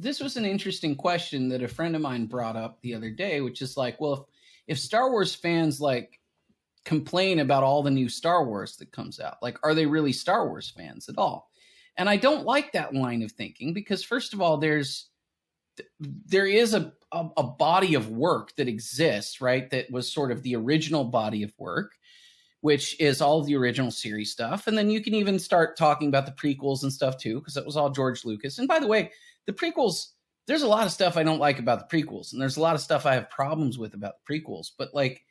this was an interesting question that a friend of mine brought up the other day, which is like, well, if Star Wars fans like complain about all the new Star Wars that comes out, like, are they really Star Wars fans at all? And I don't like that line of thinking because, first of all, there is a body of work that exists, right? That was sort of the original body of work, which is all of the original series stuff. And then you can even start talking about the prequels and stuff too, because it was all George Lucas. And by the way, the prequels, there's a lot of stuff I don't like about the prequels, and there's a lot of stuff I have problems with about the prequels, but like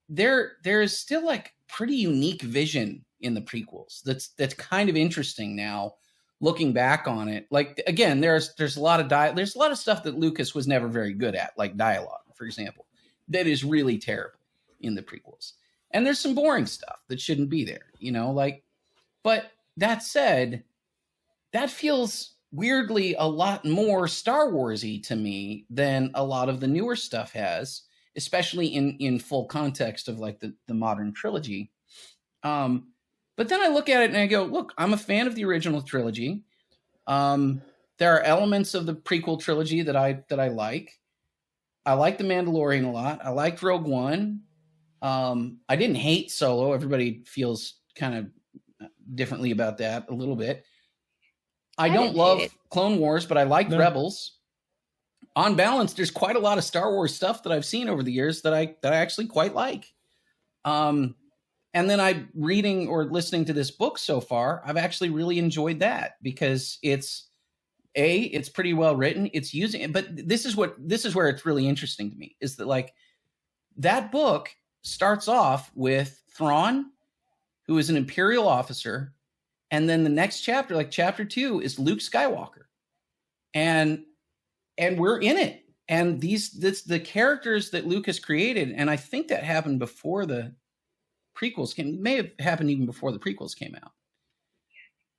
there is still like pretty unique vision in the prequels that's kind of interesting now looking back on it. Like, again, there's a lot of there's a lot of stuff that Lucas was never very good at, like dialogue, for example, that is really terrible in the prequels. And there's some boring stuff that shouldn't be there, you know, like, but that said, that feels weirdly a lot more Star Wars-y to me than a lot of the newer stuff has, especially in full context of like the modern trilogy. But then I look at it and I go, look, I'm a fan of the original trilogy. There are elements of the prequel trilogy that I like. I like The Mandalorian a lot. I liked Rogue One. I didn't hate Solo. Everybody feels kind of differently about that a little bit. I don't love Clone Wars, but I liked Rebels. On balance, there's quite a lot of Star Wars stuff that I've seen over the years that I actually quite like. And then I'm reading or listening to this book so far. I've actually really enjoyed that because it's pretty well written. It's using it, but this is where it's really interesting to me is that like that book starts off with Thrawn, who is an Imperial officer, and then the next chapter, like chapter 2, is Luke Skywalker, and we're in it. And the characters that Luke has created, and I think that happened before the prequels came. It may have happened even before the prequels came out.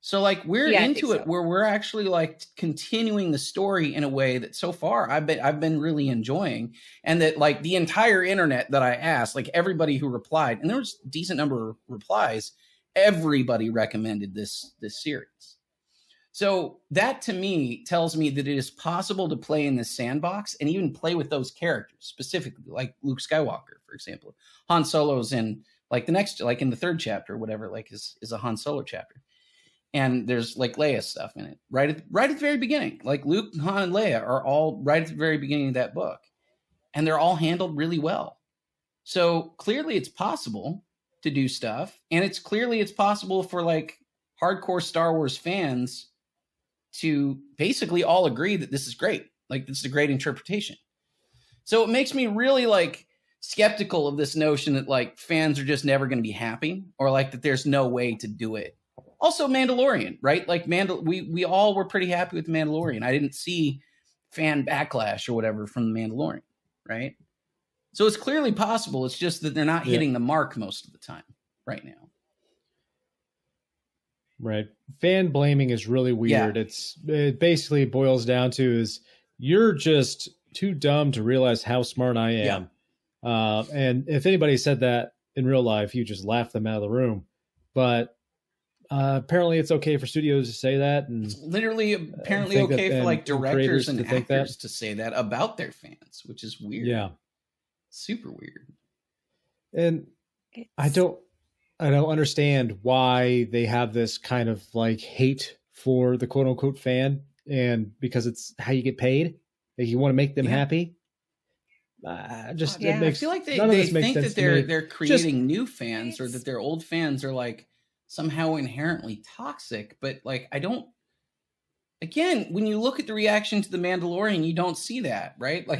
So like we're into it where we're actually like continuing the story in a way that so far I've been really enjoying, and that like the entire internet that I asked, like everybody who replied, and there was a decent number of replies, everybody recommended this series. So that to me tells me that it is possible to play in this sandbox and even play with those characters specifically, like Luke Skywalker, for example. Han Solo's in like the next, like in the 3rd chapter, or whatever, like is a Han Solo chapter. And there's like Leia stuff in it right at the very beginning. Like Luke, Han, and Leia are all right at the very beginning of that book. And they're all handled really well. So clearly it's possible to do stuff. And it's possible for like hardcore Star Wars fans to basically all agree that this is great. Like this is a great interpretation. So it makes me really like skeptical of this notion that like fans are just never going to be happy, or like that there's no way to do it. Also Mandalorian, right? Like we all were pretty happy with Mandalorian. I didn't see fan backlash or whatever from the Mandalorian, right? So it's clearly possible. It's just that they're not hitting the mark most of the time right now. Right. Fan blaming is really weird. Yeah. It basically boils down to is you're just too dumb to realize how smart I am. Yeah. And if anybody said that in real life, you just laugh them out of the room. But apparently it's okay for studios to say that. And it's literally apparently okay for like directors and actors to say that about their fans, which is weird. Yeah. Super weird. And I don't understand why they have this kind of like hate for the quote unquote fan, and because it's how you get paid. Like you want to make them happy. I feel like they think that they're creating new fans, or that their old fans are like somehow inherently toxic. But like, again, when you look at the reaction to The Mandalorian, you don't see that, right? Like